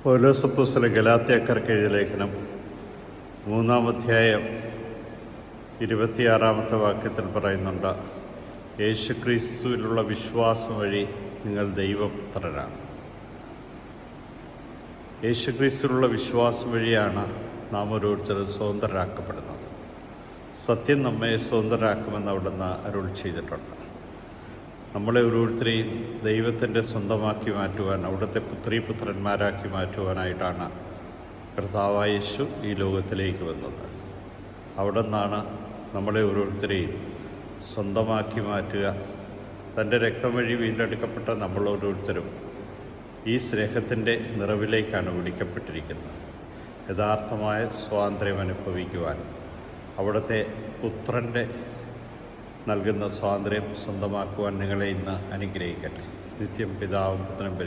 പൗലോസ് അപ്പോസ്തലൻ ഗലാത്യക്കാർക്ക് എഴുതിയ ലേഖനം 3-ാം അധ്യായം 26-ാമത്തെ വാക്യത്തിൽ പറയുന്നുണ്ട്, യേശുക്രിസ്തുവിലുള്ള വിശ്വാസം വഴി നിങ്ങൾ ദൈവപുത്രരാണ്. യേശുക്രിസ്തുവിലുള്ള വിശ്വാസം വഴിയാണ് നാം ഓരോരുത്തരും സ്വതന്ത്രരാക്കപ്പെടുന്നത്. സത്യം നമ്മെ സ്വതന്ത്രരാക്കുമെന്ന് അവിടുന്ന് അരുൾ ചെയ്തിട്ടുണ്ട്. നമ്മളെ ഓരോരുത്തരെയും ദൈവത്തിൻ്റെ സ്വന്തമാക്കി മാറ്റുവാൻ, അവിടുത്തെ പുത്രീപുത്രന്മാരാക്കി മാറ്റുവാനായിട്ടാണ് കർത്താവായ യേശു ഈ ലോകത്തിലേക്ക് വന്നത്. അവിടെ നിന്നാണ് നമ്മളെ ഓരോരുത്തരെയും സ്വന്തമാക്കി മാറ്റുക. തൻ്റെ രക്തം വഴി വീണ്ടെടുക്കപ്പെട്ട നമ്മൾ ഓരോരുത്തരും ഈ സ്നേഹത്തിൻ്റെ നിറവിലേക്കാണ് വിളിക്കപ്പെട്ടിരിക്കുന്നത്. യഥാർത്ഥമായ സ്വാതന്ത്ര്യം അനുഭവിക്കുവാൻ അവിടുത്തെ പുത്രൻ്റെ നൽകുന്ന സ്വാതന്ത്ര്യം സ്വന്തമാക്കുവാൻ നിങ്ങളെ ഇന്ന് അനുഗ്രഹിക്കട്ടെ. നിത്യം പിതാവും പുത്രനും